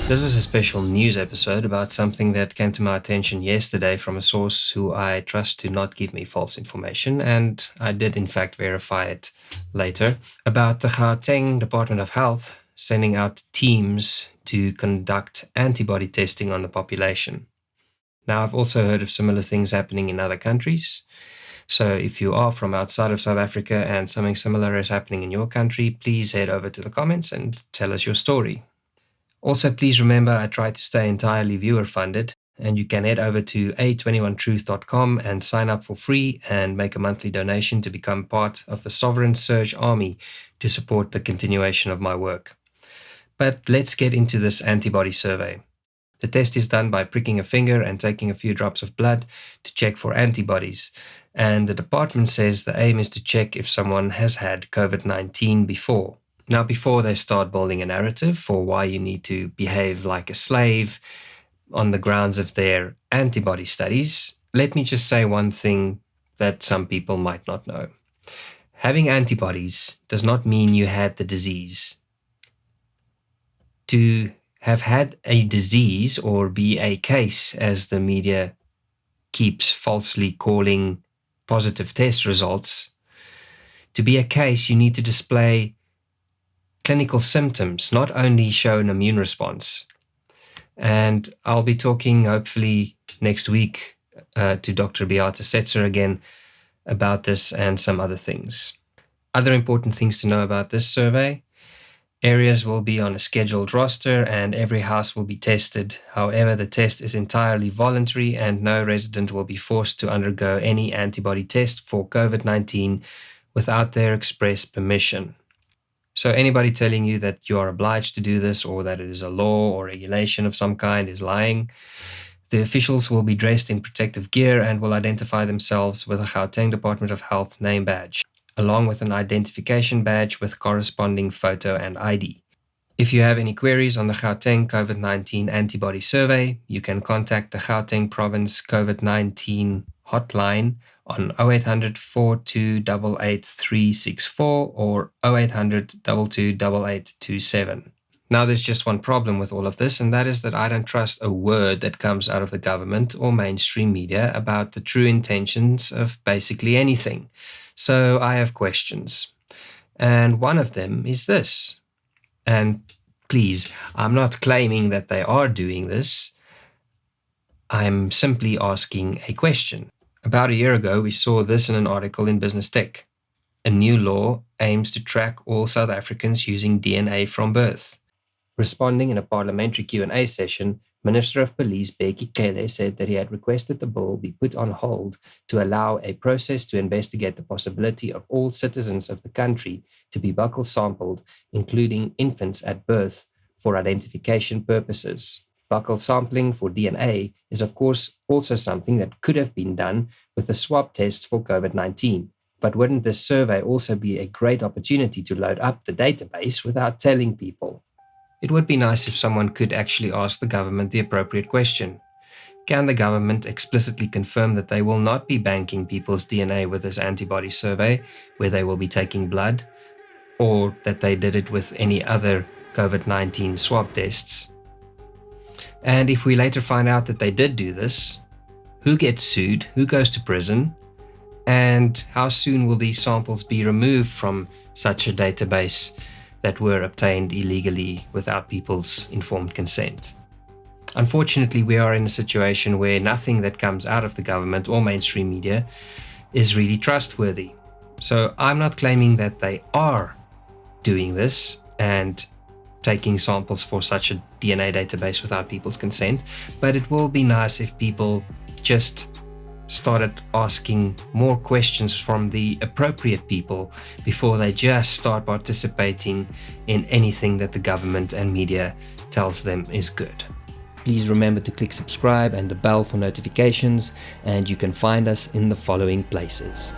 This is a special news episode about something that came to my attention yesterday from a source who I trust to not give me false information, and I did in fact verify it later, about the Gauteng Department of Health sending out teams to conduct antibody testing on the population. Now, I've also heard of similar things happening in other countries. So if you are from outside of South Africa and something similar is happening in your country, please head over to the comments and tell us your story. Also, please remember I try to stay entirely viewer funded, and you can head over to A21Truth.com and sign up for free and make a monthly donation to become part of the Sovereign Surge Army to support the continuation of my work. But let's get into this antibody survey. The test is done by pricking a finger and taking a few drops of blood to check for antibodies. And the department says the aim is to check if someone has had COVID-19 before. Now, before they start building a narrative for why you need to behave like a slave on the grounds of their antibody studies, let me just say one thing that some people might not know. Having antibodies does not mean you had the disease. To have had a disease or be a case, as the media keeps falsely calling positive test results, to be a case, you need to display clinical symptoms, not only show an immune response. And I'll be talking hopefully next week to Dr. Beate Setzer again about this and some other things. Other important things to know about this survey: areas will be on a scheduled roster and every house will be tested. However, the test is entirely voluntary and no resident will be forced to undergo any antibody test for COVID-19 without their express permission. So anybody telling you that you are obliged to do this or that it is a law or regulation of some kind is lying. The officials will be dressed in protective gear and will identify themselves with a Gauteng Department of Health name badge, along with an identification badge with corresponding photo and ID. If you have any queries on the Gauteng COVID-19 antibody survey, you can contact the Gauteng Province COVID-19 hotline on 0800 4288 364 or 0800 228827. Now, there's just one problem with all of this, and that is that I don't trust a word that comes out of the government or mainstream media about the true intentions of basically anything. So I have questions. And one of them is this. And please, I'm not claiming that they are doing this. I'm simply asking a question. About a year ago, we saw this in an article in Business Tech. A new law aims to track all South Africans using DNA from birth. Responding in a parliamentary Q&A session, Minister of Police Bheki Cele said that he had requested the bill be put on hold to allow a process to investigate the possibility of all citizens of the country to be buccal sampled, including infants at birth, for identification purposes. Buccal sampling for DNA is, of course, also something that could have been done with the swab tests for COVID-19. But wouldn't this survey also be a great opportunity to load up the database without telling people? It would be nice if someone could actually ask the government the appropriate question. Can the government explicitly confirm that they will not be banking people's DNA with this antibody survey, where they will be taking blood, or that they did it with any other COVID-19 swab tests? And if we later find out that they did do this, who gets sued, who goes to prison, and how soon will these samples be removed from such a database that were obtained illegally without people's informed consent? Unfortunately, we are in a situation where nothing that comes out of the government or mainstream media is really trustworthy. So I'm not claiming that they are doing this and taking samples for such a DNA database without people's consent, but it will be nice if people just started asking more questions from the appropriate people before they just start participating in anything that the government and media tells them is good. Please remember to click subscribe and the bell for notifications, and you can find us in the following places.